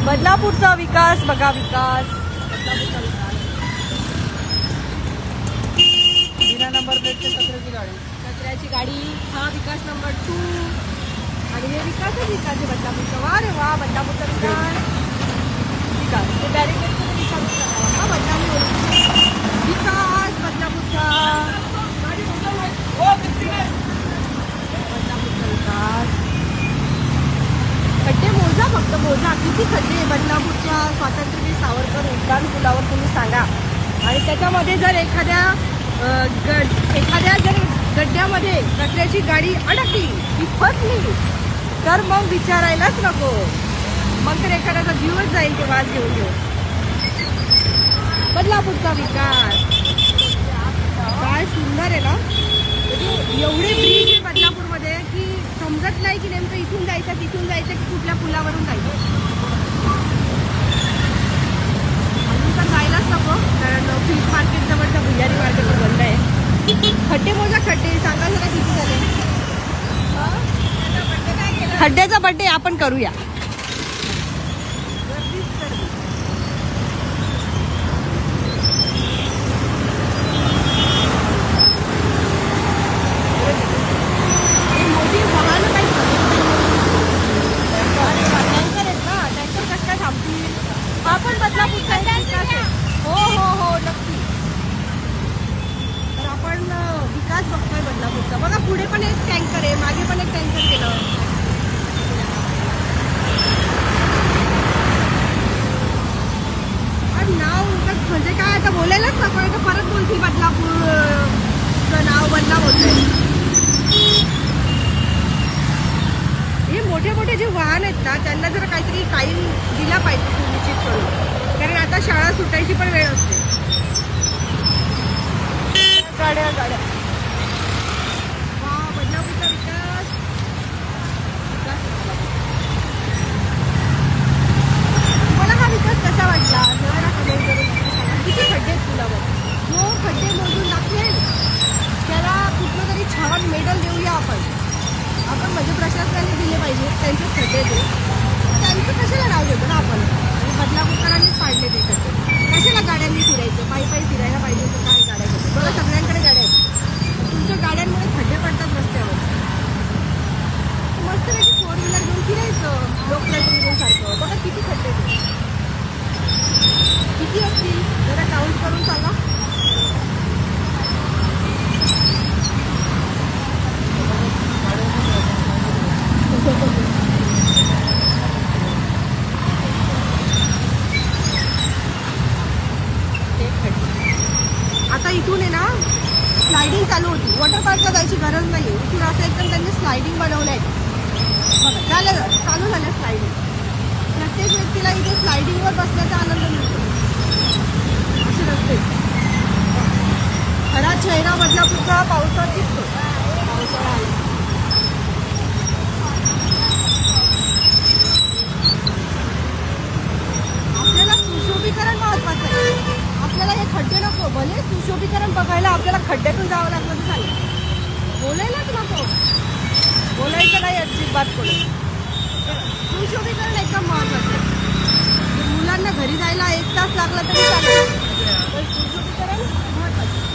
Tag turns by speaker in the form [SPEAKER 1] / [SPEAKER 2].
[SPEAKER 1] बदलापूरचा विकास बघा, विकास बदलापूरचा विकास.
[SPEAKER 2] बिना नंबर प्लेटची
[SPEAKER 1] कचऱ्याची गाडी हा विकास नंबर 2. आणि हे विकासच विकास आहे बदलापूरचा. वा रे वा, बदलापूरचा विकास विकास. ते बॅरिकेडचा विकास हा बदलापूर विकास बदलापूरचा. बदलापूरचा विकास. खड्डे मोजा, फक्त मोजा, किती खड्डे बदलापूरच्या स्वातंत्र्यवीर सावरकर उड्डाण पुलावर तुम्ही सांगा. आणि त्याच्यामध्ये जर एखाद्या जर गड्ड्यामध्ये कचऱ्याची गाडी अडकली, ती फसली, तर मग विचारायलाच नको. मग तर एखाद्याचा जीवच जाईल ते वाज घेऊन घेऊन. बदलापूरचा विकास काय सुंदर आहे ना. म्हणजे एवढे ब्रिज आहे बदलापूरमध्ये की समजत नाही की नेमकं इथून जायचं तिथून जायचं की कुठल्या पुलावरून जायचं. अजून तर जायलाच नको, कारण फिश मार्केट जवळचं भुयारी मार्केट बंद आहे. खड्डे मोजा, खड्डे सांगा जरा किती झाले. खड्ड्याचा बड्डे आपण करूया. मोठी वाहनं काही टँकर आहेत ना, टँकर कसं काय थांबतील. आपण बदलापूरचा विकास आहे. हो हो हो नक्की. तर आपण विकास बघतोय बदलापूरचा. बघा पुढे पण एक टँकर आहे, मागे पण एक टँकर केलं. नाव म्हणजे काय आता बोलायलाच नको आहे. परत बोलतील बदलापूरचं नाव बदलाव होतंय. हे मोठे मोठे जे वाहन आहेत ना, त्यांना जर काहीतरी टाईम दिला पाहिजे सुनिश्चित करून, कारण आता शाळा सुटायची पण वेळ असते. गाड्या गाड्या वा, बदलापूरचा विकास. मला हा विकास कसा वाटला जरा कमेंट करून सांगा. किती खड्डे आहेत पुलावर. जो खड्डे मोजून दाखवेल त्याला कुठलं तरी छान मेडल देऊया आपण. म्हणजे प्रशासनाने दिले पाहिजे. त्यांचे खड्डे ते त्यांचं कशाला नाव घेतो ना आपण. आणि बदलापूरकरांनीच पाडले ते खड्डे. कशाला गाड्यांनी फिरायचं, पायी पायी फिरायला पाहिजे तर काय गाड्या घेतो. बघा सगळ्यांकडे गाड्या आहेत. तुमच्या गाड्यांमुळे खड्डे पडतात रस्त्यावर. मस्तपैकी 4 व्हीलर घेऊन फिरायचं लोकल सारखं. बघा किती खड्डे ते. किती असतील जरा काउंट करून सांगा. आता इथून आहे ना स्लायडिंग चालू होती. वॉटर पार्कला जायची गरज नाही. इथून असं एकदम त्यांनी स्लायडिंग बनवलं आहे. बघा झालं, चालू झालं स्लायडिंग. प्रत्येक व्यक्तीला इथे स्लायडिंगवर बसण्याचा आनंद मिळतो. असे रस्ते. खरा चेहरा बदलापूरचा पावसात दिसतो. पावसाळा आला. आपल्याला सुशोभीकरण महत्वाचं आहे. आपल्याला हे खड्डे नको. भले सुशोभीकरण बघायला आपल्याला खड्ड्यातून जावं लागलं तर चालेल. बोलायलाच नको. बोलायचं नाही अजिबात कोणी. सुशोभीकरण एकदम महत्वाचं आहे. मुलांना घरी जायला 1 तास लागला तरी चालेल, पण सुशोभीकरण महत्वाचं.